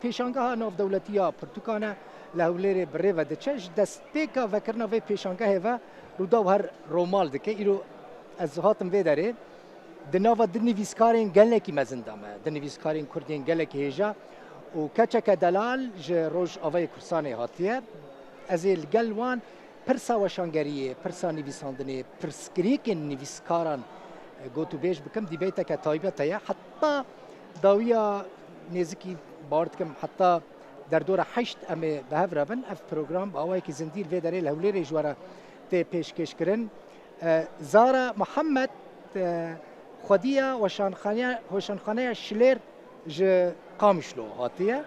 پیشانگاه ناف دولتیا پرتوکانه لهولیر بره و دچش دست پیکا وکرنا و پیشانگاه و رودا هر رومال دکه ایرو از هاتم و داره دناوا دنیویسکارین گله کی مزندامه دنیویسکارین کردین گله کی هجا و کچک دلال ج روج آوای کرسانه هاتیه از الگلوان پرسا وشانگریه پرسا نویساندنه پرسکریک نویسکاران گوتو بیش بکم دیبیتا که تایبته حتی داویا نزکی بارد کم حتی در دور 8 امه به هفرابن اف پروگرام باوای که زندیر و داره لهولیر جوارا ته پیشکش کرن زارا محمد خودیا وشانخانه شلر ج قامشلو هاتیه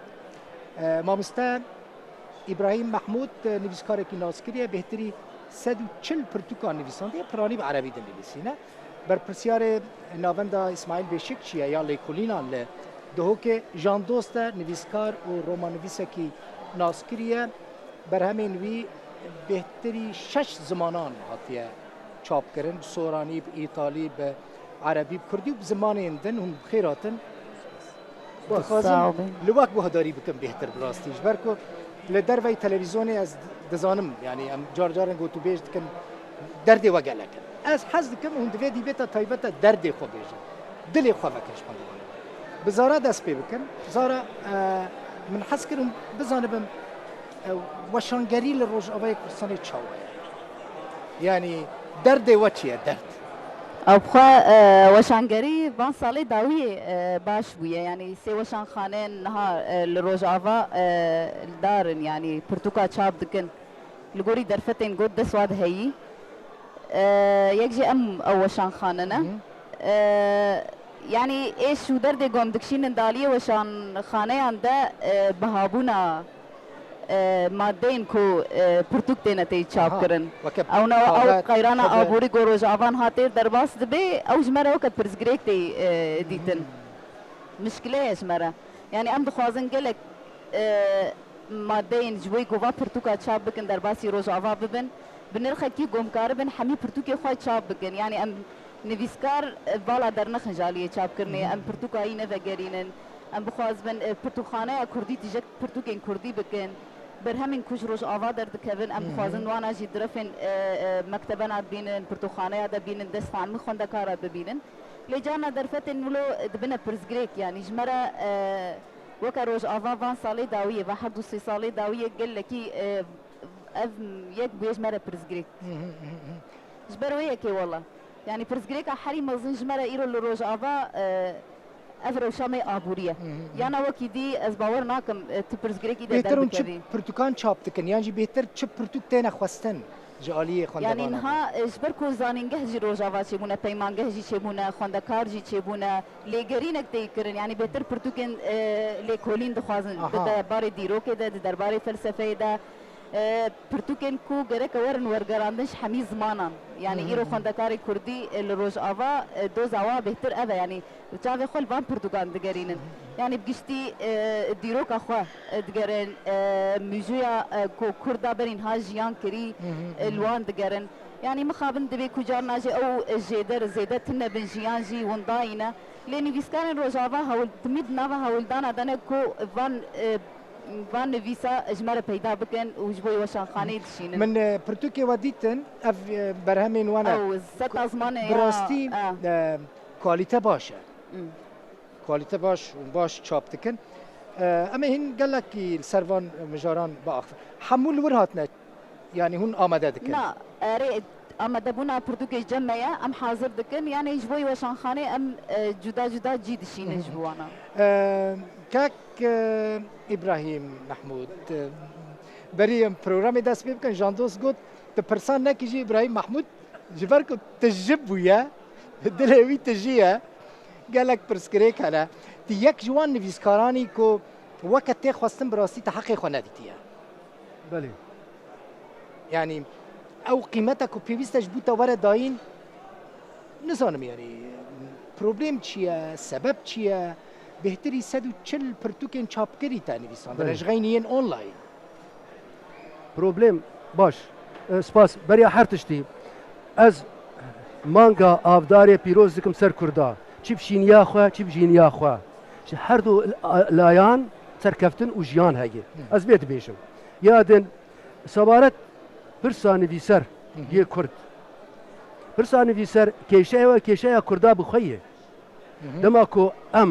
مامستا ابراهیم محمود نویسکار کی ناسکریه بهتری 140 پرتوکان نویسنده پرانی به عربی نویسینه بر پرسیار ناوندا اسماعیل بشکچیه یا لیکولینان ل دهو که جان دوست نویسکار و رومان نویسه کی ناسکریه بر همین وی بهتری 6 زمانان هاتیه چاپ کردن سورانی به ایتالی به عربی کردی و زمان اندن هم خیراتن بخوازم لوک بهداری بکن بهتر براستیش برکو لدر وی تلویزیونی از دزانم یعنی ام جار جارن گوتو بیش کن درد و گلک از حز کم اون دوی دیبتا تایبتا درد خو بیش دل خو مکش کنه بزارا دست پی بکن زارا من حس کردم بزانم وشانگری لروج آبای کرسانی چاوه یعنی درد و چیه درد او بخوا وشانگری وان سالی داوی باش بویه یعنی سی وشان خانه نها لروج آوا دارن یعنی پرتوکا چاب دکن لگوری درفتین گود دسواد هایی یک جی ام او وشان خانه نه يعني ايش شو دردي قوم دكشين انداليه وشان خانه عنده بهابونا مادين كو پرتوك تينا تي چاپ کرن او نو او قيرانا ابوري گوروج آوان هاتير درباس دبي او جمره وقت پرزگريك تي ديتن مشكله جمره يعني ام دخوازن قلك مادين جوي گوا پرتوكا چاپ بكن درباسي روج آوا ببن بنرخه کی قوم کاربن حمي پرتوكي خواه چاپ بكن يعني ام نویسکار بالا در نخجالیه چاپ کرنه ام پرتوکایی نوگرینن ام بخواز بن پرتوخانه کردی تیجک پرتوکین کردی بکن بر همین کش روش آوا در دکبن ام بخوازن وانا جی درفن مکتبنا بینن پرتوخانه دا بینن دست فعن مخونده کارا ببینن لجانا درفتن ولو دبنا پرزگریک يعني جمرة وكا روش آوا وان سالي داوية واحد و 3 سالي داوية قل لكي اف يك بيج مرة پرزگریک جبر ويكي والله يعني برزگریک حری مزن جمره ایرو لروج آوا افرو شامي آبوریه یعنی وکی دی از باور ناکم تو برزگریک ایده در بکردی بهتر پرتوکان چاپ تکن یعنی بهتر چه پرتوک تینا خواستن جالیه خواندبانه يعني انها جبر کو زانینگه جی روج آوا چه بونه پیمانگه جی چه بونه خواندکار جی چه بونه لیگرینک تی کرن يعني بهتر پرتوکن لیکولین دخوازن درباره دیروکه ده درباره فلسفه ده پرتوکن کو گرک ورن ورگراندش حمی زمانان يعني ایرو خواندکاری کردی لروج آوا دو زوا بهتر اوه يعني چاوه خل وان پرتوکان دگرینن يعني بگشتی دیروک اخواه دگرن موزویا کو کردا برین ها جیان کری الوان دگرن يعني مخابن دبي كجار ناجي او جيدر زيدة تنا بن جيان جي ونداينا لاني فيسكان روج آوا هول تميد ناوا هول دانا دانا کو وان نویسا اجمالا پیدا بکن و جبوی وشان خانه دشینن من پرتوکی ودیتن اف برهمین وانا او ست ازمانه براستی کوالیته باشه کوالیته باش چاپ دکن اما هین گلک کی سروان مجاران با اخر حمول ورهاتنا يعني هون آماده دکن لا اريد آماده بونا پرتوکی جمعه ام حاضر دکن يعني جبوی وشان خانه ام جدا جدا جي دشینن جبوانا كاك ابراهيم محمود بريم برنامج داس بيمكن جاندوس قلت تبرسان نك يجي ابراهيم محمود جبركو تجب ويا دلوي تجيه قالك برسكريك هلا تيك جوان نفيسكاراني كو وقت تخواستن براسي تحقق خناديتيا بله يعني او قيمتك وبيبيست جبوتا ورا داين نزانم يعني بروبليم چيه سبب چيه بهتری 140 پرتوکن چاپ کری تا نویسان رجغینین اونلاین پروبلم باش سپاس بریا هر تشتی از مانگا آفداری پیروز دکم سر کردا چی بشینیا خوا چی بجینیا خوا هر دو لایان سرکفتن و ژیان هەیە ئەس بێت بێژم یادن سەبارەت پرسا نویسەر یە کورد پرسا نویسەر کێشەیەوە کێشەیە کووردا بخۆیە دەما کۆ ئەم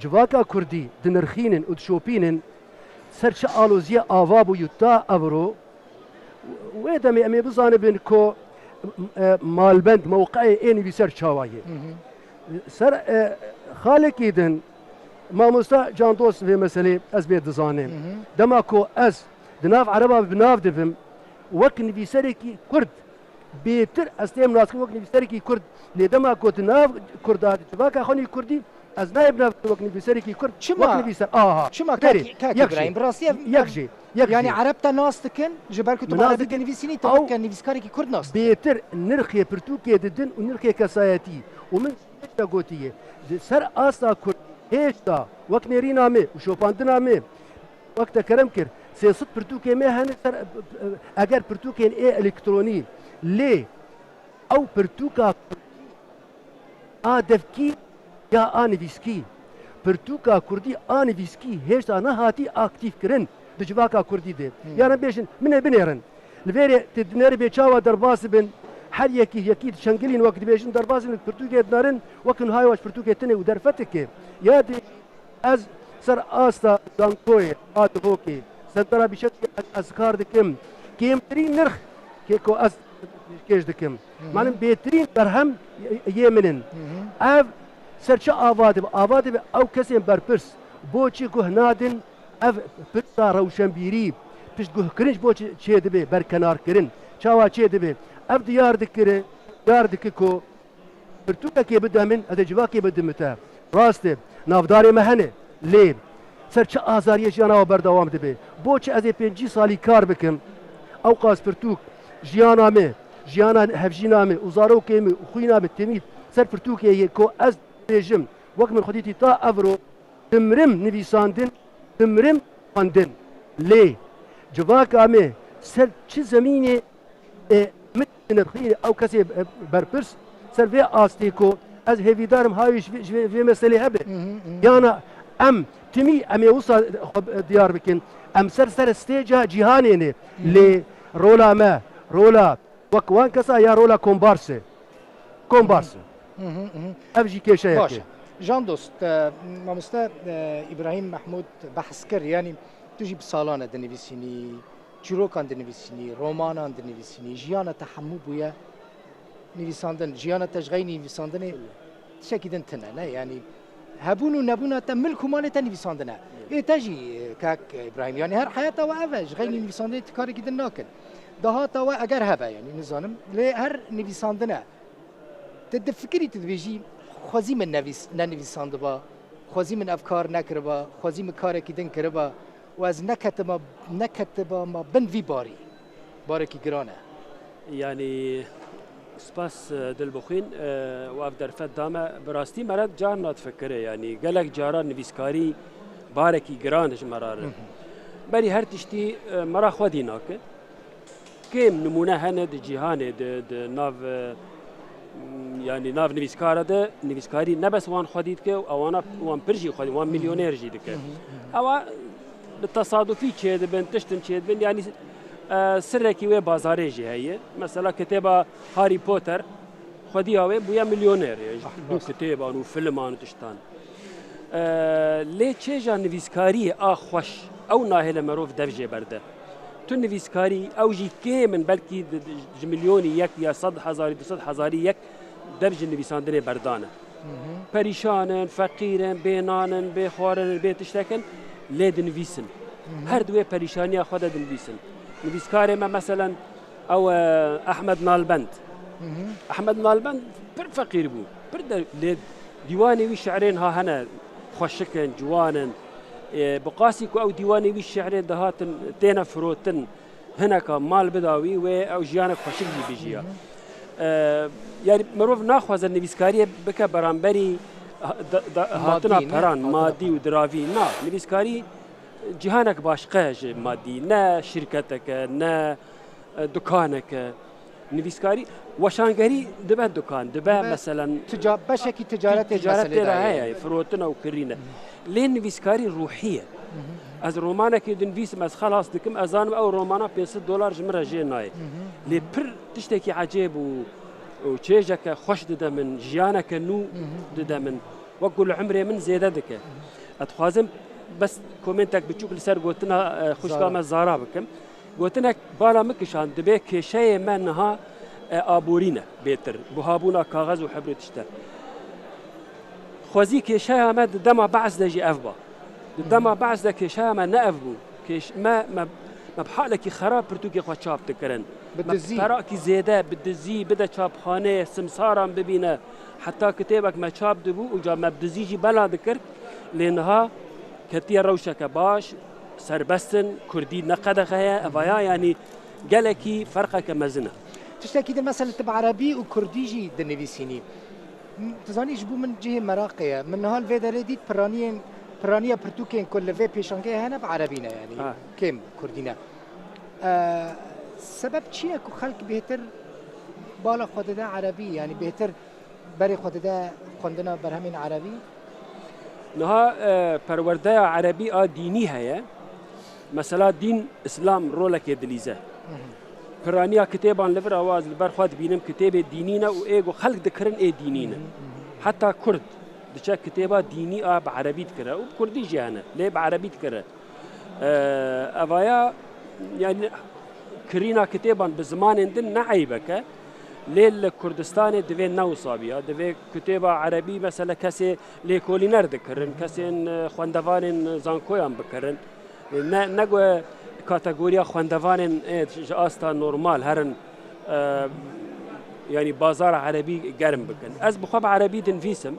جواکا کوردی دنرخینن و دشۆپینن سەر چه ئالۆزیە ئاوا بوو تا ئەڤرۆ وێ دەمێ ئەمێ بزانە بن کۆ مالبەند مووقعی ئێ نویسەر چاوایە سەر خالێکی دن مامۆستا جاندۆست vê meselê ez bê dizanêm dema ku ez di nav ereba bi nav dibim wek nivîserekî Kurd bêtir ez têm naskir wek nivîserekî Kurd lê dema ku di nav Kurda civaka xwenî Kurdî ez nayê nav wek nivîserekî Kurd wek nivîser aha çima İbrahim birastî yek jî yani Arab te nas dikin ji ber ku tu Arabî nivîsînî te nivîskareke Kurd nas bêtir nirxê pirtûkê didin û nirxê kesayetî û min gotiye ser asta Kurd هێشتا وەک نێرینا مێ و شۆپاندنا مێ وەک دەکەرم کرد سێسد پرتوکێ مێ هەنێ سەر ئەگەر پرتوکێن ئێ ئەلکترۆنی لێ ئەو پرتوکا ئادەفکی یا ئانیویسکی پرتوکا کوردی ئانیویسکی هێشتا نەهاتی ئاکتیفکردن دجواکا کوردی دێ یانە بێژن منێ بنێرن لەوێرێ تدنێر بێ چاوە دەرباس بن هەر یەکی شەنگلین وەک دبێژن دەربازن پرتوکێ دنارن وەکن هایواش پرتوکێ تنێ و دەرفەتێکێ یادی ez ser asta dankoyê advokê sentara bîşet ez kar dikim kêmtirîn nirx kê ku ez kêj dikim manim bêtirîn berhem yê min in ev serçe ava dibe ew kesên berpirs boçî guh nadin ev pirsa rewşenbîrî pişt guhkirin ji bo çê dibe berkenarkirin çawa çê dibe ev diyar dike ku pirtûkekê bide min ez ê civakê bidim te rast e navdarê me hene lê serçe azariye jiyana berdewam dibe boçi ez ê 5 salî kar bikim ew qas pirtûk jiyana me jiyana hevjîna me û zarokê me û xwîna me temî ser pirtûkê yê ku ez bêjim wek min xwedîtî ta evro dimrim nivîsandin dimrim xwendin lê civaka me ser çi zemînê min nirxînê ew kesê berpirs ser vê astê ku ez hêvîdarim hayê ji vê meselê hebe yana em timî em ê wisa diyar bikin em ser stêca cîhanê ne lê rola me rola wek wan kesa ya rola kombarsê ev jî kêşeyekê Can dost mamosta İbrahim Mahmud behs kir yani tu jî bi salan e dinivîsînî çîrokan dinivîsînî romanan dinivîsînî jiyana te hemû bûye nivîsandin jiyana te ji xey nivîsandinê tişekî din tune ne yani hebûn û nebûna te milk û malê te nivîsandin e ê te jî kak İbrahim yani her heyata we ev e ji xey nivîsandinê tu karekî din nakin dahata we eger hebe yani nizanim lê her nivîsandin e te difikirî tu dibêjî xwezî min nenivîsandiba xwezî min ev kar nekiriba xwezî min karekî din kiriba û ez neketiba ma bin vî barî barekî giran e yani سپاس دلبخوین و اف درفت دامه براستی مرد جار ناتفکره یعنی گلک جاران نویسکاری بارکی گرانش مراره بری هر تشتی مرا خودی ناکه کم نمونه هنه د جهان د ناو yani nav nivîskara de nivîskarî nebes wan xwedî dike û wana wan pir jî xwedî wan milyonêr jî dike ewa li tesadufî çê dibin tiştin çê dibin yani سرێکی wê bazarê jî heye mesela kitêba Harry Potter xwediya wê bûye milyonêr du kitêban û filman û tiştan lê çêja nivîskariyê a xweş ew nahêle merov dev jê berde tu nivîskarî ew jî kêm in belkî ji milyonî yek ya 100,000 200,000 yek dev ji nivîsandinê berdan e perîşanin feqîrin bênanin bê xwarin bê tiştekin lê dinivîsin her duê perîşaniya xwe de dinivîsin nivîskarê me mesela ew Ahmed Nalbend Ahmed Nalbend pir feqîr bû pir lê dîwanê wî şeirên ha hene xweşikin ciwanin bi qasî ku ew dîwanê wî şeirê dihatin têne firotin hineka mal bida wî wê ew jiyanek xweşik jî bijiya yani mirov naxwaze nivîskariyê bike beramberî hatina peran madî û diravî na nivîskarî cihanek başqa ji madî ne şirketeke ne dukaneke nivîskarî weşangerî dibe dukan dibe mesela beşekî ticaretê heye firotina û kirîne lê nivîskarî ruhiye از رومانه که دنویسم از خلاص دکم ازانم او رومانه $500 جمره جه نای لی پر تشتکی عجیب و چیجک خوش دده من جیانک نو دده من وقل عمري من زيادة دكه اتخوازم بس كومنتك بتشوف لسر قلتنا خوش كام زارا بكم قلتنا بالا مكشان دبي كشيء منها ابورينا بيتر بهابونا كاغذ وحبر تشتر خوازي كشيء ما دما بعض دجي افبا دما بعض دك كشيء ما نافبو كش ما بحالك خراب برتوكي خو شاب تكرن بدزي تراكي زياده بدزي بدا شاب خانه سمسارا ببينه حتى كتابك ما شاب دبو وجا ما بدزيجي بلا ذكر لانها كتير روشك باش سربستن كردي نقدخه افايا يعني قالكي فرقك مزنه تشتكي ده مثلا تبع عربي وكرديجي دنيفيسيني تزانيش بو من جهه مراقيه من نهال فيدري ديت برانيه برتوكين كل في بيشانجي هنا بعربينا يعني كم كردينا سبب چیه که خلق بهتر بالا خود ده عربی يعني بهتر بري خود ده خوندنا بر همین عربی نها پرورده عربی دینی هيا مثلا دین اسلام رولك دلیزه پرانیا کتابان لبر آواز لبر خود بینم کتاب دینینا و ایگو خلق دکرن ای دینینا حتی کرد دچا کتابا دینی بعربی تکره و کردی جهانه لی بعربی تکره اوایا يعني كرينا كتابا بزمان دن نعيبك ليل كردستان دفي نو صابيا دفي كتابة عربي مثلا كسي ليكولينر ذكرن كسي خواندوان زانكويان بكرن نقوى كاتيجوريا خواندوان جاستا نورمال هرن يعني بازار عربي قرم بكن از بخواب عربي دنفيسم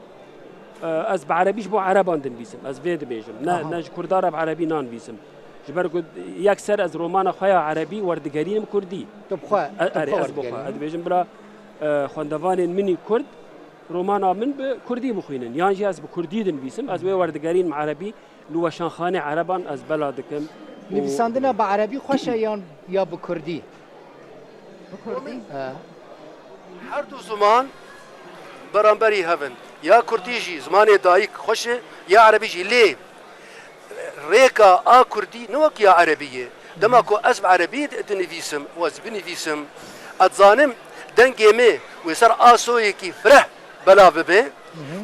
از بعربيش بو عربان دنفيسم از فيد بيجم نج كردار بعربي نان فيسم جبر قد يكسر از رومانا خيا عربي وردقارين كردي تبخوا از بخوا اد بيجم برا خواندوان مني كرد رومانا من بكردي بخوينن يانجي از بكردي دنفيسم از وردقارين عربي لو شانخانه عربان از بلادكم نویساندنا بعربی خوشه یا بکردی بكردي هر دو زمان برانبري هفن يا كرديجي زماني دايك خوشه يا عربيجي ليه ريكا كردي نوك يا عربية دماكو أسب عربي دنفيسم واز بنفيسم أتظانم دنجيمي ويصير آسويكي فرح بلا ببي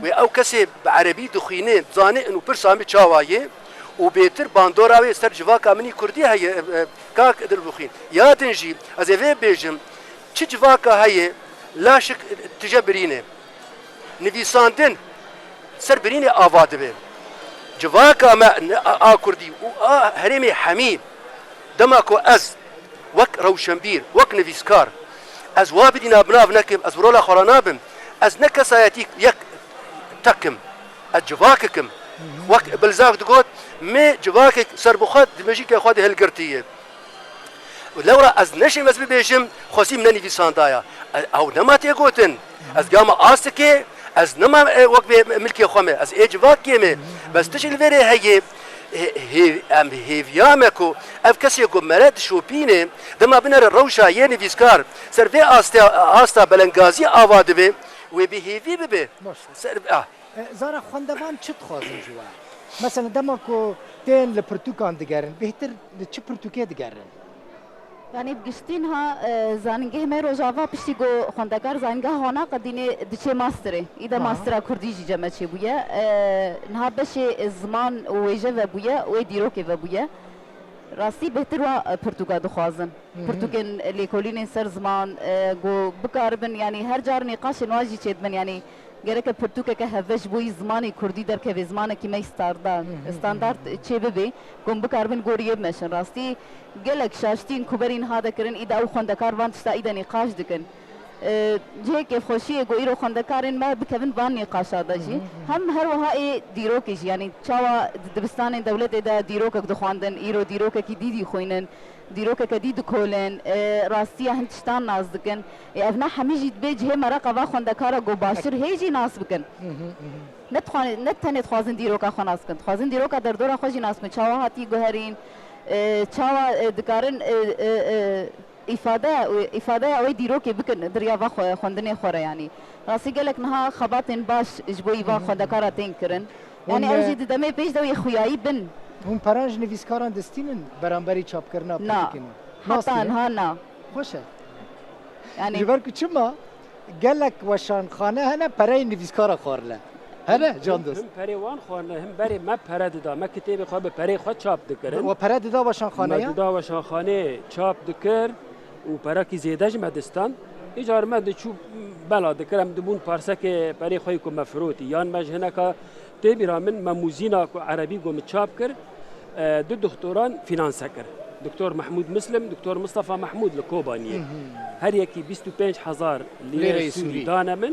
وأو كسي بعربي دخينين ظاني إنه برسامي تشاوايه وبيتر باندوراوي سر جواكا مني كردي هي كاك دلبخين يا دنجي أزيفي بيجم تش جواكا هي لا شك تجبرينه نفيساندن سر بريني آفاد بي جواكا ما كردي هرمي حميد دماكو از وك روشنبير وك نفيسكار از وابدنا بناف نكم از برولا خورانابم از نكساياتيك يك تكم از جواككم وك بلزاك تقول مي جواكك سربخات دمجيك يا اخواتي هالقرتيه ولورا از نشي مزبي بيجم خوسي من نفيسان دايا او نما تيقوتن از قاما آستكي از نما وقت ملكي خومه از اجواك كيمه بس تشيل فيري هي ام هيفيامكو اف كسي قمرات شوبينه دما بنر الروشا يني فيسكار سرفي استا بلنغازي اواد به وبهيفي به سر زارا خوندوان چت خوازن جوا مثلا دماكو تين لبرتوكان دگرن بهتر چه پرتوكي دگرن يعني بقشتينها زانجه ما روجافا بشتيجو خندقار زانجه هنا قديني دشي ماستري إذا ماسترا كرديجي جمعتي بويا نها بشي الزمان ويجا بويا ويديروك بويا راسي بهتر وا برتغال دخوازن برتغال ليكولين سر زمان جو بكاربن يعني هر جار نقاش نواجي تشدمن يعني گرک پرتوکه که هفش بوی زمانی کردی در که زمانه کی می استاندارد چه ببی گم بکاربن گوریه مشن راستی گلک شاشتین کوبرین هاده کرن ایدا او خندکار وان تشتا ایدا نقاش دکن جه که خوشی گو ایرو خندکارن ما بکبن وان نقاش آده جی هم هر وها ای دیروکش یعنی چاوا دبستان دولت ایدا دیروک دخواندن ایرو دیروک کی دیدی خوینن دیروک کدی دکولن راستی هنتشتان ناز دکن افنا همیشه بیج هم مرا قوا خندکارا گو باشر هیچی ناز بکن نتخوان خوازن دیروکا خو ناز کن خوازن دیروکا در دورا خوشی ناز کن چاوا هاتی گوهرین چاوا دکارن ifade اوی دیروکی بکن دریا و خوندنی خوره یعنی راستی گلک نها خباتن باش جبوی و خندکارا تین کرن یعنی اوجی دمه پیش دوی خویایی بن هم پرنج نویسکاران دستینن برانبری چاپ کردن نا پرتوکن حتی آنها نه خوشه یعنی جبر که چما گلک وشان خانه هنه پرای نویسکارا خورله هنه جان دوست هم پری وان خوانه هم بری ما پرد دا ما کتاب خواه به پری خود چاپ دکرن و پرد دا وشان خانه یا مددا و شاخانه چاپ دکر و پراکی زیده مدستان ایجار مد چوب بلا دکرم دبون پارسک پری خوی کو مفروتی یان مجهنه که تبیرا من مموزینا کو عربی گم چاپ کر دو دکتران فینانس کر دکتر محمود مسلم دکتر مصطفى محمود لکوبانیه هر یکی 25,000 لیره سوری دانه من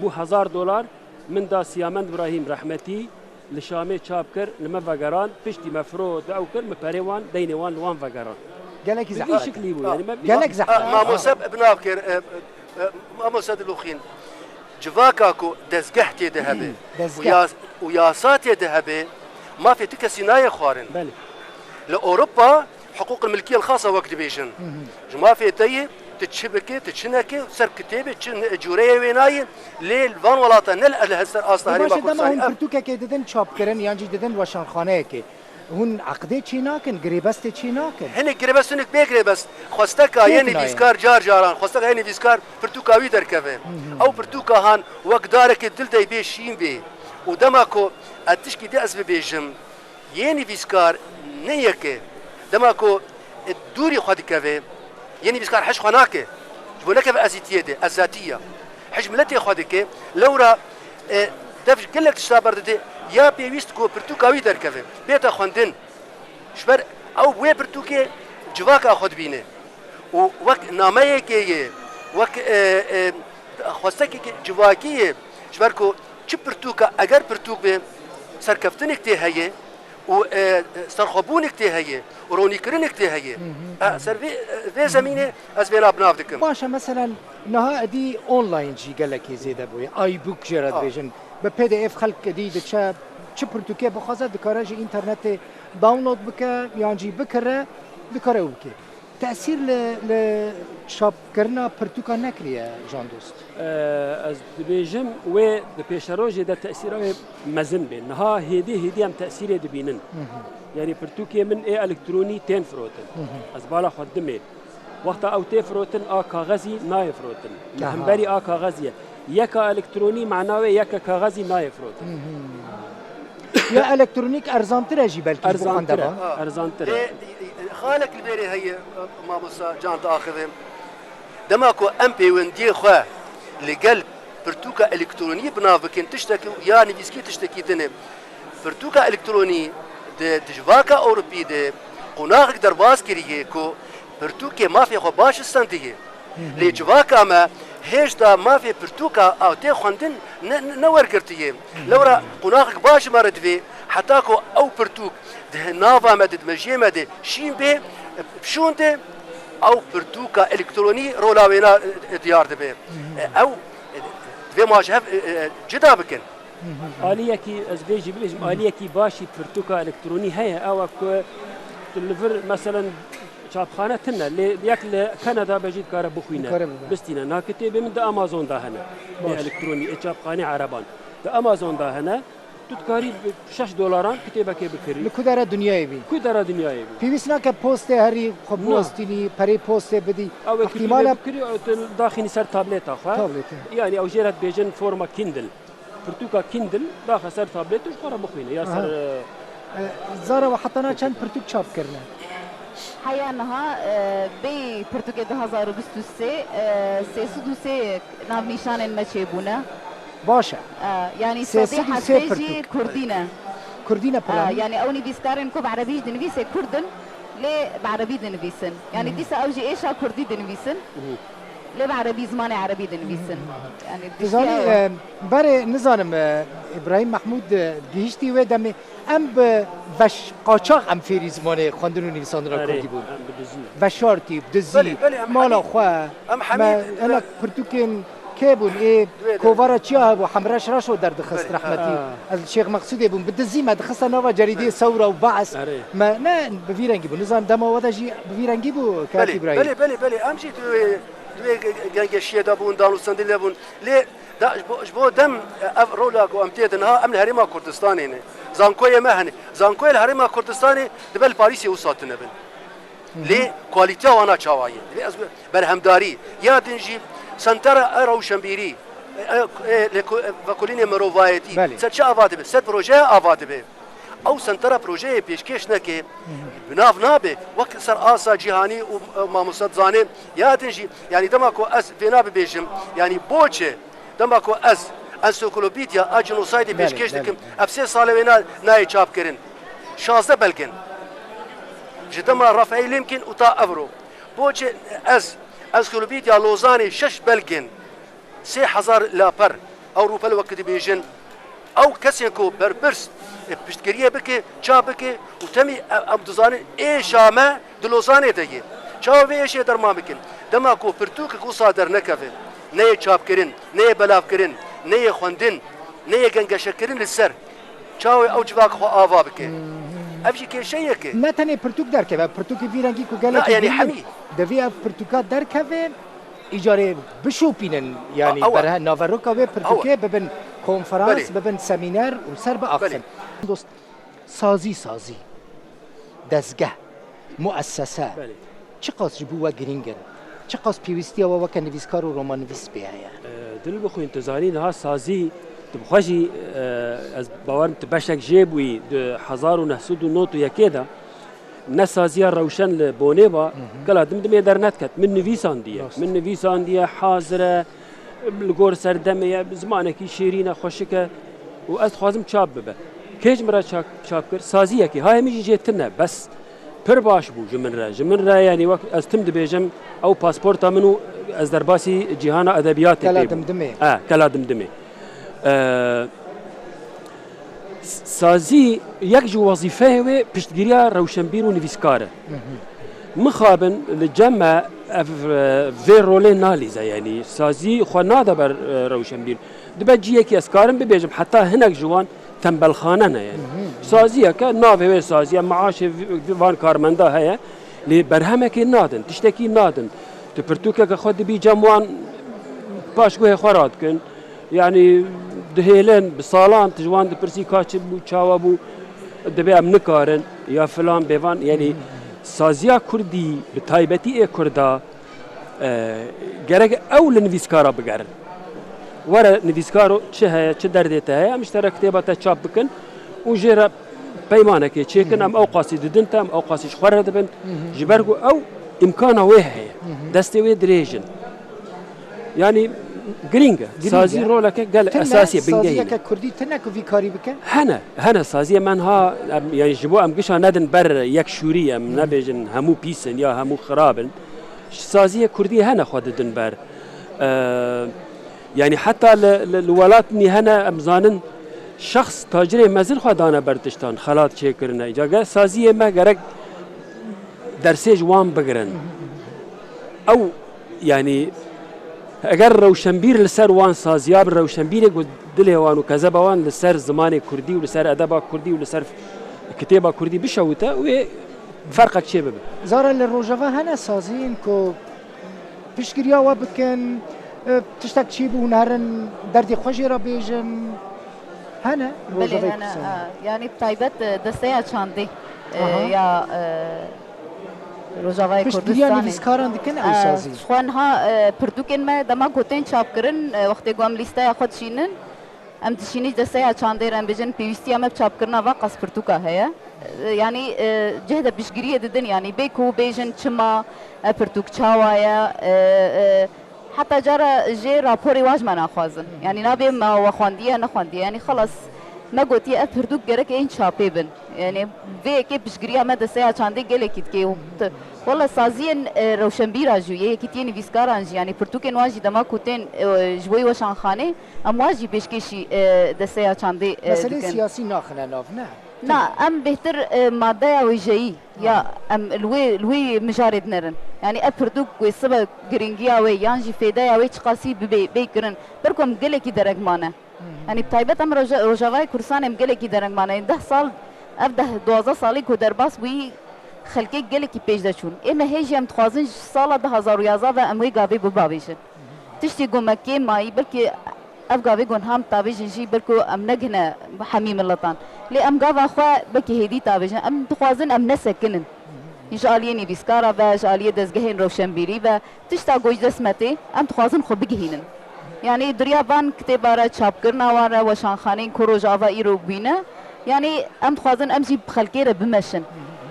بو $1,000 من دا سیامند ابراهیم رحمتی لشامه چاپ کر لما وگران پشتی مفروض او کر مپریوان دینوان لوان وگران گلک بی زحمت شکلی بود یعنی ما گلک زحمت ما موسى بناكر ما موسى دلوخين جواكاكو دزقحتي ذهبي دزقح. وياساتي ذهبي ما في تلك سيناية خوارن بله لأوروبا حقوق الملكية الخاصة وقت بيجن ما في تي تتشبكي تتشنكي سر كتابة جورية ويناي ليل فان ولاتا نل الهستر أصلا هري باشه ما دم هون كورساي پرتوکه که دیدن چاپ کردن یعنی دیدن وشان خانه که هون عقده چی ناکن گریبست چی ناکن هني قريبس هنك بيقريبس خوستكا يعني نايم. فيسكار جار جاران خوستكا يعني فيسكار برتوكا ويدر كفه او برتوكا هان وقدارك الدلتا يبيشين بي ودماكو اتشكي دي اسبي بيجم يعني فيسكار نيكي دماكو الدوري خد كفه يعني فيسكار حش خناكي جبونك في ازيتيه دي الذاتيه حج ملتي خدك لورا دفش قلك تشابر دي يا بيويست كو برتوكا ويدر كفه بيتا خندن شبر او وی برتوکه جواکا خود بینه و وک نامه که وک خواسته که جواکیه شبر کو چه برتوکا اگر برتوک به سرکفتن کتی هیه و سرخوبون کتی هیه و رونی کرن کتی هیه سر وی زمینه از بینا بناف دکم باشه مثلا نها ادی آنلاین جی گلکی زیده بوی آی بوک جرد بیشن به پی دی اف خلق دی چه پرتوکه بخواسته دکاره جی اینترنت داونلود بکه یعنی جی بکره دکاره او بکه تأثیر ل شاب کرنا پرتوکا نکریه جان دوست از دبیجم و دپیشروجی ده تأثیره مزن بین نها هدی هم تأثیره دبینن یعنی پرتوکه من ای الکترونی تین فروتن از بالا خدمه وقتا او تی فروتن کاغذی نای فروتن همبری کاغذیه یکا الکترونی معناوه یکا کاغذی نای فروتن یا الکترونیک ارزانتره جی بلکی ارزانتره خالك البيري هي ماموسا جان تاخذهم دماكو ام بي وين دي خو لقلب برتوكا الكتروني بنافكن تشتكي يعني فيسكي تشتكي دنه برتوكا الكتروني دجواكا اوروبي دي قناغك درباز كريه كو برتوكا ما في خو باش استنتيه لجواكا ما هيشتا ما في برتوكا او تي خوندن نور كرتيه لورا قناغك باش مرد في حتاكو او برتوك نافا مدد مجيه مدد شين به بشونده او برتوكا الكتروني رولا وينا ديار دبي او دبي مواجهه جدا بكن آلية كي أزبيجي بليجم آلية كي باشي برتوكا إلكتروني هي أو تلفر مثلا شابخانة تنا اللي ياكل كندا بجيت كارا بخوينا بستينا ناكتي بمن دا أمازون دا هنا إلكتروني شابخانة عربان دا أمازون دا هنا تتكاري $6 كتابك بكري لكودارا دنیای بی كودارا دنياي بي پیویسنا که پست هری خب پستینی پری پست بدی أو احتمالا بكري داخل سر تابلت أخوة تابلت. يعني أو جيرت بيجن فورما كيندل برتوكا كيندل داخل سر تابلت وش كارا بخوينا يا سر زارا و حتنا چند پرتوک چاپ کرنه حيا نها بي برتقال 2023 سيسدوسي ناف نشان مچيبونه باشه يعني سيسدوسي صبيحة تيجي برتقال. كردينة کردینه پلانی يعني أوني بيسكارن كو بعربيش دنفيسة كردن ليه بعربي دنفيسن يعني ديسا أوجي إيشا كردي دنفيسن ليه بعربي زماني عربي دنفيسن يعني زانی بره نزانم ابراهیم محمود گیشتی و دم ام به وش قاچاق ام فیری زمانه خواندن و نویسان را کردی بود وشارتی دزی بله، مالا خواه ام حمید انا پرتوکن که بون ای کووارا چیا و حمراش راشو در دخست رحمتی از شیخ مقصودی بون بدزی ما دخست نوا جریده ثوره و بعث ما نه بفیرنگی بون نزان دم و جی بفیرنگی بو که بله ابراهیم بله بله امشي دوی گنگ شیه دابون دانو سندل دابون لی دا جبو دم رولا کو امتیدنها امن هریما کردستان اینه زانکوی ما هنه زانکوی الهرم کردستان دبل پاریس او ساتنه بن لی کوالیته وانا چاوایی برهمداری یا دنجی سنتر روشنبیری وکولین مروایتی سر چه آواده به سر پروژه آواده به او سنتر پروژه پیشکش نکه بناف نابه وقت سر آسا جهانی و ماموسات زانه یا دنجی یعنی دماکو از بنابه بیشم یعنی بوچه دماکو از انسیکلوپیدیا اجنوساید پیشکش دکم افسه ساله وینا نای چاپ کرن 16 بلگن جدما رافعی لیمکن و تا افرو بوچه از انسیکلوپیدیا لوزانی 6 بلگن 3000 لاپر اوروپا الوقت بیجن او کسی کو بربرس پشتگیریه بکه چاپ بکه و تمی امدزانه ای شامه دلوزانه دیگه چاو ویشه در ما بکن دما کو پرتوک کو صادر نکفه نه چاپ کرن نه بلاف کرن نه خوندن نه گنگش کرن لسر چاو او جواک خو آوا بکه افشی که شیء که نه تنه پرتوک در که پرتوک ویرانگی کو گله یعنی حمی دوی پرتوکات در که ایجاره بشوپینن یعنی برای ناوروکا و پرتوکه ببن کنفرانس ببن سمینار و سر به آخر دوست سازی دزگه مؤسسه چه قاس جبوا گرینگن چه قاس پیوستی و وک نویسکار و رمان نویس بیایا دل بخو انتظارین ها سازی تبخوشی از باور تبشک جیبوی 1909 یکیدا نسازی روشن لبونه با کلا دم در نت من نویسان دیه حاضر لگور سردمه زمانه کی شیرین خوشکه و از خوازم چاپ ببه کیج مرا چاپ کر سازیه کی های میجی جتنه بس پر باش بو جمن را یعنی وقت از تم دبیجم او پاسپورت منو از درباسی جهان ادبیات کلا دمدمه سازی یک جو وظیفه و پشتگیری روشنبیر و نویسکاره مخابن لجمع في رولين ناليزا يعني سازي خناده بر روشنبير دبجيه كي اسكارم ببيجم حتى هناك جوان تنبل خاننا يعني سازيه كنافي سازيه معاش فان كارمندا هي لي برهمه كي نادن تشتكي نادن تبرتوكا خد بي جموان باش كو خرات كن يعني دهيلن بصالان تجوان دبرسي كاتب وشاوبو دبي ام نكارن يا فلان بيفان يعني سازیا کردی به تایبەتی کردا گەرەک ئەو لە نویسکارە بگەرن وەرە نویسکار چه هەیە چه دەردێتە هەیە ئەم شتەرە کتێبەتە چاپ بکەن و ژێرە پەیمانەکێ چێکن ئەم ئەو قاسی ددنتە ئەم ئەو قاسیش خوارە دەبن ji ber ku ew imkana wê heye destê wê dirêjin yani giring e sazî roleke gel esasî bingehîne Kurdî tune ku vî karî bike hene saziyê men ha yani ji bo em gişa nedin ber yek şûrî em nebêjin hemû pîsin ya hemû xirabin saziyê Kurdî hene xwe didin ber yani heta li welatî hene em zanin şexs tacirê mezin xwe dane ber tiştan xelat çêkirine îca saziyê me gerek dersê ji wan bigirin ew yani اگر روشنبیر لسر وان سازیاب روشنبیر گو دل وان و کذب وان لسر زمان کردی و لسر ادب کردی و لسر کتاب کردی بشوته و فرق چه ببه زارا لروجوا هنا سازین کو پشگریا و بکن تشتک چی بو نهرن دردی خوشی را بیجن هنا روجوا يعني بتايبت دسته چاندی یا روزاوای کردستان نویسکاران دکن او سازی خوانها پرتوکن ما دما گوتن چاپ کرن وقتی گام لیسته خود شینن ام تشینی دسته چاندیرن بجن پیوستی ام چاپ کرنا و قص پرتوکا هيا يعني جهد بشگیری ددن يعني بيكو بيجن چما پرتوک چاوایا حتى جرى جي رابوري واج ما ناخوازن يعني نابي ما وخوانديه نخوانديه يعني خلاص ما قلتي أفردوك جرك إين شابيبن يعني في كيف بشجريها مدى ساعة چاندي قلة كتكي والله سازين روشنبيرا جوية كتيني فيسكارانج يعني برتوكين واجي دما كوتين جوي وشان خانة أم واجي بيشكيشي دساعة چاندي مسألة سياسي ناخنا نافنا نا أم بهتر مادة وجهي يا أم الوي مجارد نرن يعني أفردوك ويسبب جرينجيا وي يانجي فيدا وي تقاسي بيكرن بركم قلة كي درج مانا يعني بتايبت أم روجاوای کردستان ام گله کی درنگ مانه 10 سال افده 12 سالی کو درباس وی خلکی گله کی پیش دچون اما هیچ ام تخوازن سال 2011 و ام وی گاوی بباویشن تشتی گمکی مای بلکه اف گاوی گون هم تابیجن جی بلکو ام نگنه حمیم اللطان لي ام قاف اخوا بكي هدي تابجن ام تخوازن ام نسكنن جاليه نيفيسكارا با جاليه دزگهین روشنبیری با تشتا گوی دسمتی ام تخوازن خو بگهینن يعني دريابان كتبارة شاب كرنا وارا وشان خانين كروج آفا إيرو بينا يعني أم تخوازن أمجي بخلقيرة بمشن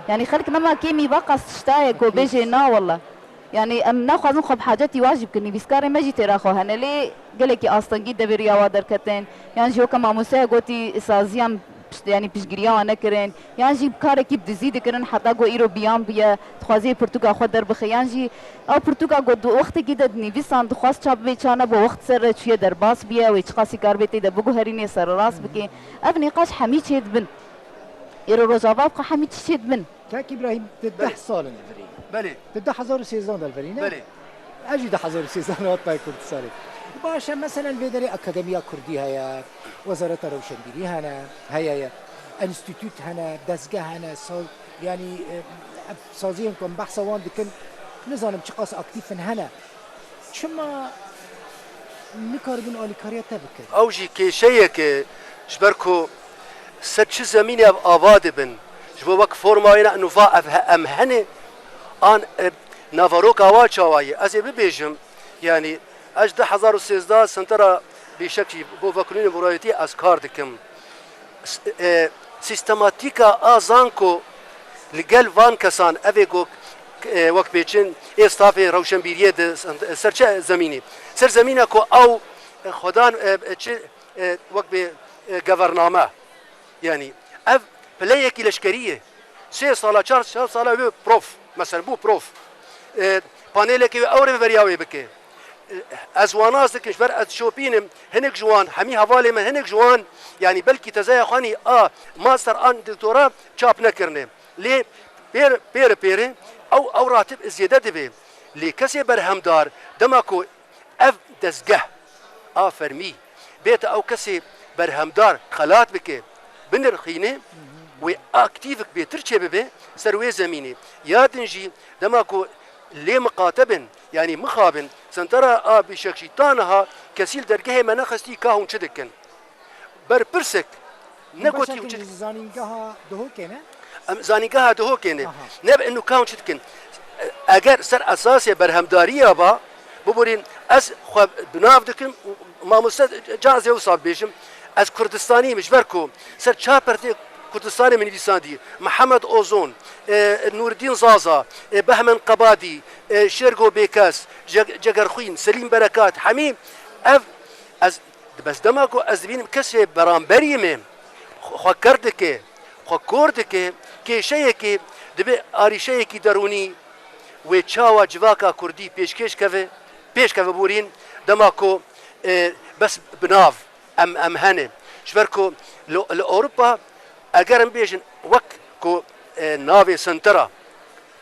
يعني خلق نما كيمي بقى تشتايك وبيجي نا والله يعني ام ناخذن خب حاجاتي واجب كني بيسكاري ما جيت راخو هنا لي قالك اصلا جدا بريا وادر كتن يعني جو كما موسى قوتي سازيام يعني بيشجريا وانا كرين يعني جي بكاري كيف تزيد كرن حتى جو ايرو بيان بيا تخوازي برتقال خو در بخي يعني جي او برتقال قد وقت جدا نيفيسان تخواز شاب بيچانا بو وقت سر شويه در باس بيا ويچقاسي كار بيتي د بوغو هريني سر راس بكي اب نقاش حميد شيد بن ايرو روزابا بقى حميد شيد بن كاك ابراهيم تدح صال الفريق بله تدح 1000 سيزون الفريق بله اجي ده 1000 سيزون وقت كرد صار باشا مثلا فيدري اكاديميه كردي هيا وزاره روشنبيري هنا هيا انستيتوت هنا دزگاه هنا يعني سازيهم كم بحث وان دكن نظام چقاس اكتيف هنا شما نكاربن اوليكاريا تبكر او جي كي شيء جبركو ست زميني اباد بن جبو وقت فورماينا انه فا ام هني ان نافاروك اوا چاواي از ببيجم يعني اجد 1013 سنترا بشكل بو فكرين برايتي از كار دكم سيستماتيكا ازانكو لقل فان كسان افيغو وقت بيچن استافي روشنبيريه سرچ زميني سر زمينكو او خدان وقت بغفرنامه يعني اف بلايكي لشكريه 6 سالا 4 سالا بروف مثلا بو بروف بانيلك اوري فرياوي بكي ازواناز دكش بر شوبين هنك جوان حمي حوالي من هنك جوان يعني بلكي تزايا خاني ماستر ان دكتوراه شاب نكرنه لي بير او راتب زياده دبي لي كسي برهمدار دماكو اف دزگه فرمي بيت او كسي برهمدار خلات بكي بنرخينه واكتيفك بيترشي ببي سروي زميني يا دنجي دماكو لي مقاتبن يعني مخابن سنترا بشكل تانها كسيل درجه منخستي كاهون چدكن بربرسك نكوتي زانينگها دهو كنه زانينگها دهو كنه نب انه كاهون چدكن اگر سر اساسي برهمداريه با ببورين از خو بناف دكن ما مستد جازي وصاب بيشم از كردستاني مجبركو سر چاپرتي كردستاني من ديساندي محمد اوزون نور الدين زازا بهمن قبادي شيرغو بيكاس جگرخوين سليم بركات حميم از بس دماغو از بين كسي برامبري مم خو كردك خو كردك كي شيء دبي اري شيء دروني وچاوا جواكا كردي پیش كفه بورين دماغو بس بناف ام هنه شبركو لاوروبا اگرم بيجن وك كو ناوي سنترا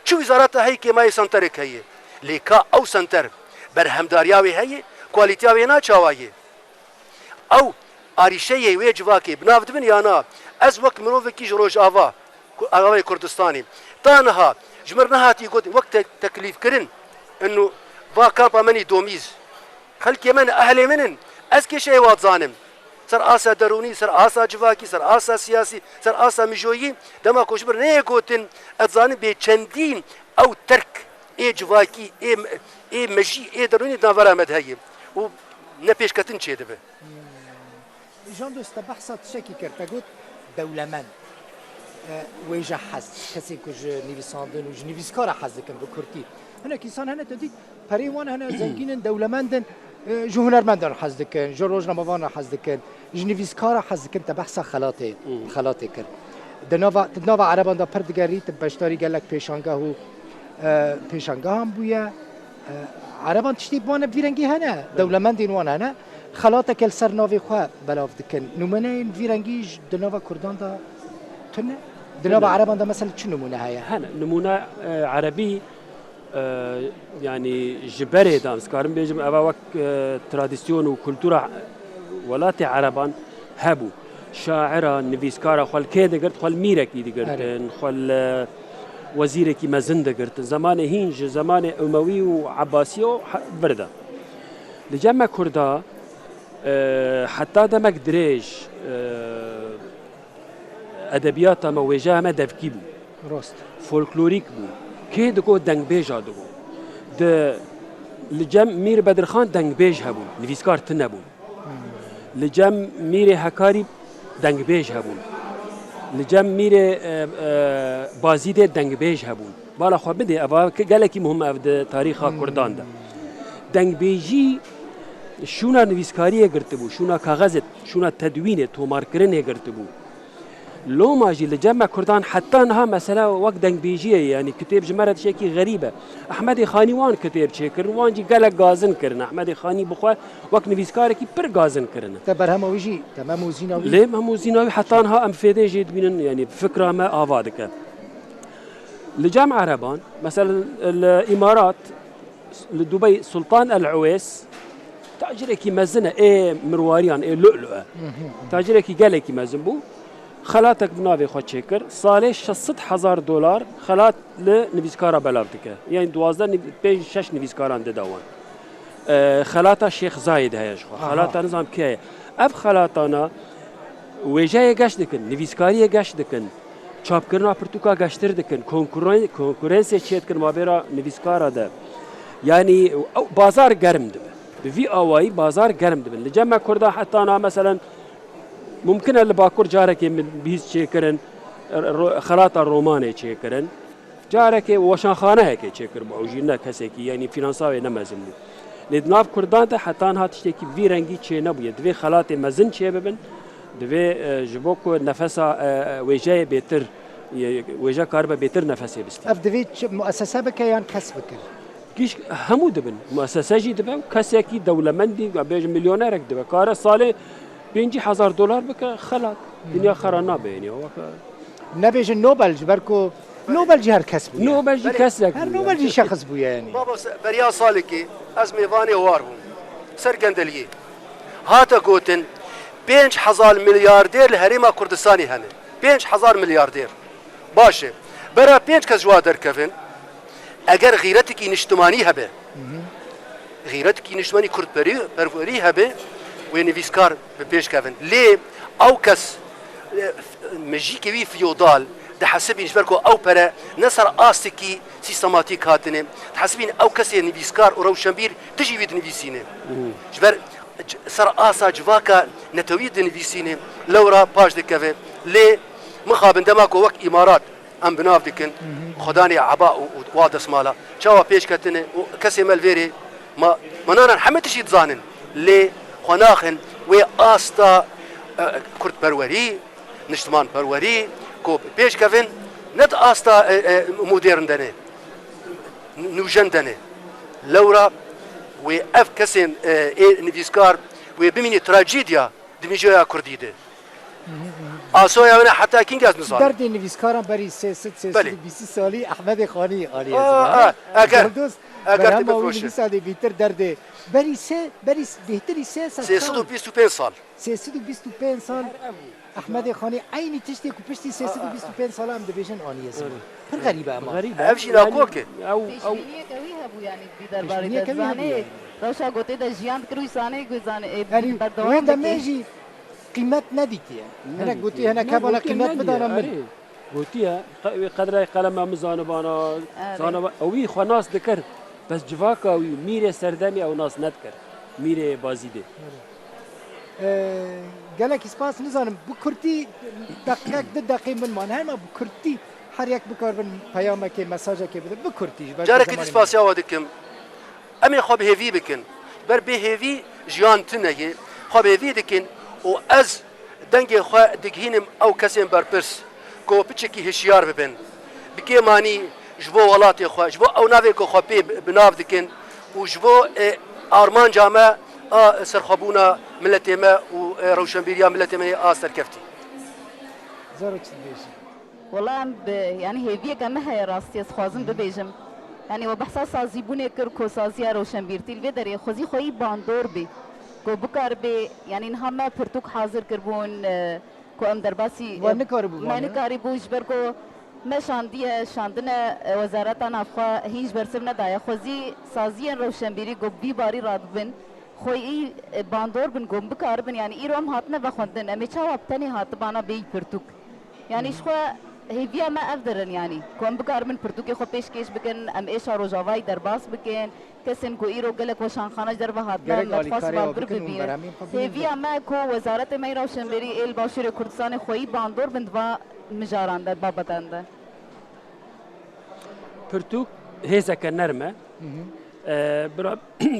شو وزارتها هي كي ماي سنترك هي ليكا او سنتر برهمدارياوي هي كواليتياوي نا چاواي او اريشيه وي جواكي بنافت بن يانا از وك مروفكي جروج اوا كردستاني تانها جمرنهاتي قد وقت تكليف كرن انه با كامبا مني دوميز خلك يمن اهلي منن از كي شي وات زانم سر آسا دروني سر آسا جواكي سر آسا سياسي سر آسا مجويي دما كوشبر نيكوتن اتزاني بچندين او ترك اي جواكي اي مجي اي دروني نافرا مدهي و نپیش کتن چه دبه جان دوست بحثات شكي كرتاغوت دولمن ويجا حز كسي كوج نيفيساندن وج نيفيسكارا حز كن بكرتي هنا كيسان هنا تدي بريوان هنا زنجين دولمندن جو هنرمندان حز دكن جو روجنامه‌وان حز دكن جنيفيسكارا حز دكن تبحثا خلاتي كر دناوا عربان دا پردگری تبشتاری گلک پیشانگاه هم بویا عربان تشتی بوانه ویرنگی هنه دولمندین وان هنه خلاته کل سر ناوی خواه بلاف دکن نمونه این ویرنگیش دناوا کردان دا تنه دناوا عربان دا مثلا چه نمونه هیا هنا نمونه عربي يعني جبري دانس كارم بيجم أبا وك تراديسيون وكولتورا ولاتي عربان هبو شاعرة نفيسكارا خال كيدا قرت خال ميركي دي قرتن خال وزيركي مازن دي قرتن زمان هينج زمان أموي وعباسي بردا لجمع كردا حتى دمك دريج ادبیات ما وجه ما دفکی بو راست فولکلوریک بو که دکو دنگ بیج دو د لجم میر بدرخان دنگ بیج هبون نویسکار تنبون لجم میر حکاری دنگ بیج هبون لجم میر بازید دنگ بیج هبون بالا خو بده اوا گلکی مهم اف د تاریخ کردان ده دنگ بیجی شونا نویسکاریه گرته بو شونا کاغذ شونا تدوین تومار کرنه گرته بو لو ماجي لجمع كردان حتى انها مثلا وقت دنگ بيجيه يعني كتاب جمرت شيكي غريبه احمد خاني وان كتاب شيكر وانجي قال غازن كرنا احمد خاني بخوا وقت نويسكاركي بر غازن كرنا تبرهم ويجي تمام وزيناوي ليه ما زيناوي حتى انها ام فيدي جيد من يعني فكره ما افادك لجامع عربان مثلا الامارات لدبي سلطان العويس تاجرك مزنه ايه مرواريان ايه لؤلؤه تاجرك قال لك مزنبو خلاتك بنافي خو تشكر صالح 600,000 دولار خلات لنفيسكارا بلافتك يعني 12 بين 6 نفيسكاران ددوان خلاتا شيخ زايد هيش خو خلاتا نظام كي اب خلاتانا وجاي گاش دکن نفيسكاري گاش دکن چاپ کرنا پرتوکا گاشتر دکن کنکورنس چیت کن مابرا نفيسكارا ده يعني بازار گرم ده بفي اواي بازار گرم ده لجمع كردا حتى انا مثلا ممكن اللي باكور جارك من بيز شيكرن خلاطة الروماني شيكرن جارك وشان خانه هيك شيكر بعوجينا كسيكي يعني فينانساوي نمازم لدناف كردان ده حتى انها تشتكي في رنجي شي نبوي دوي خلاطة مزن شي ببن دوي جبوكو نفسها وجاي بيتر وجا كاربا بيتر نفسي بستي افدويت مؤسسه بكيان كسبك كيش همو دبن مؤسسة جي دبن كسيكي دولمندي بيج مليونيرك دبن كار صالح 50,000 دولار بك خلاط دنيا خرانا بيني هو نبيج النوبل جبركو نوبل جي هر كسب نوبل جي كسك هر نوبل جي شخص بو يعني بابا بريا صالكي از ميواني واربون سرگندليه هاتا قوتن 5,000 ملياردير لهريما كردستاني هنه 5,000 ملياردير باشه برا 5 كز جوا دركفن اگر غيرتك نشتماني هبه غيرتك نشتماني كرد بري هبه ونفيسكار ببيش كافن ليه او كس مجي كوي فيودال ده حسبين جبركو او برا نصر آستكي سيستماتيك هاتنه تحسبين او كس نفيسكار وروشنبير تجي بيد نفيسينه جبر سر آسا جواكا نتويد نفيسينه لورا باش دكافن ليه مخابن دماكو وك امارات ام بناف دكن خداني عباء وادس مالا شاوا بيش كاتنه كسي مالفيري ما منانا حمد تشي تزانن ليه خناخن و آستا کرد پروری نشتمان پروری کو پیش کفن ند آستا مدرن دنه نوجن دنه لورا و اف کسین نویسکار و بمینی تراجیدیا دمیجویا کردیده آسویا من حتی کینگ از نزان درد نویسکاران بری 320 سالی احمد خانی آلی اگر تبفروشه سالی بیتر درد بری بهتری 325 سال 325 سال احمد خانی عینی تشتی کو پشتی 325 سال هم دبیشن آنیه زمان پر غریبه اما غريبة افشي لاكوكي او پیشبینی کوي هبو یعنی بیدار باری دزانه روشا گوته د جیان کروی سانه گزانه يعني بردوام وين دکی دماجي قيمات نديتي يعني انا قلت هنا كابلا قيمات بدنا من قلتيها قدر قلم مزانبانا زانب اوي خناس ذكر بس جواكا وميري سردمي او ناس نذكر ميري بازيده قالك اسباس نزانم بكرتي دقيقة دقيقة من معناها ما بكرتي حريك بكاربن بيامك مساجك بده بكرتي جارك ديسباسيا ودكم امي خو بهيفي بكن بر بهيفي جيان تنهي خو بهيفي دكن و از دنگ خو دگهینم او کسیم بر پرس کو بچکی هشیار ببن بکی مانی جبو ولاتي خو جبو او ناوي کو خو بناف دکن و جبو ارمان جامع سرخبونا ملتي ما و روشنبيريا ملتي ما اسر كفتي زارو تشديش والله يعني هي بيك ما هي راستي خوازم ببيجم يعني وبحثا سازيبونه كر كو سازيا روشنبيرتي الفدري خوزي خوي باندور بي کو بکار به یعنی همه پرتوک حاضر کربون کو ام درباسی ما نکاری بوش بر کو ما شاندیه شاندنه وزارت نافخوا هیچ برسم ندایا خوزی سازی روشنبیری گو بی باری راد بن خوی باندور بن گم بکار بن یعنی ایرام هاتنه بخوندن امی چا وقتنی هات بانا بی پرتوک يعني شخوا هيفيا ما أفدرن يعني كون بكار من برتوكي خو پیش کش بکن ام ایشا روجاوای درباس بکن کسن کو ایرو گلک و شانخانه در بهات گرگ متخصص آلیکاریا بر بکن ببینه برامین قبول هيفيا ما کو وزارت میرا و شنبری ایل باشور کردستان خویی باندور بندوا مجاران ده بابتان ده پرتوک هێزەکە نەرمە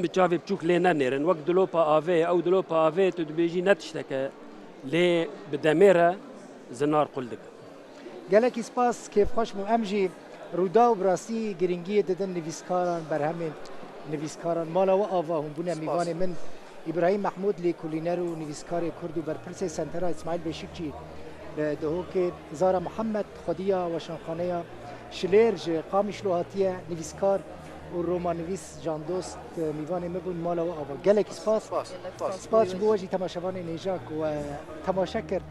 بچاوێ بچووک لێ نەنێرن وەک دلۆپە ئاوێ ئەو دلۆپە ئاوێ تو دبێژی نەتشتەکە لێ بدەمێرە زنار قول دکە گلکی سپاس کیف خوش مو امجی رودا و براسی گرینگی ددن نویسکاران برهمین نویسکاران مالا و آوا هم بونه میوان من ابراهیم محمود لی کولینر و نویسکار کرد و برپرس سنترا اسماعیل بشیکچی دهو که زارا محمد خدیا و شانخانه شلیر جه قامش لوهاتیه نویسکار و رومان نویس جان دوست میوان مبون مالا و آوا گلکی سپاس سپاس بوجی تماشاوان نیجاک و تماشا کرد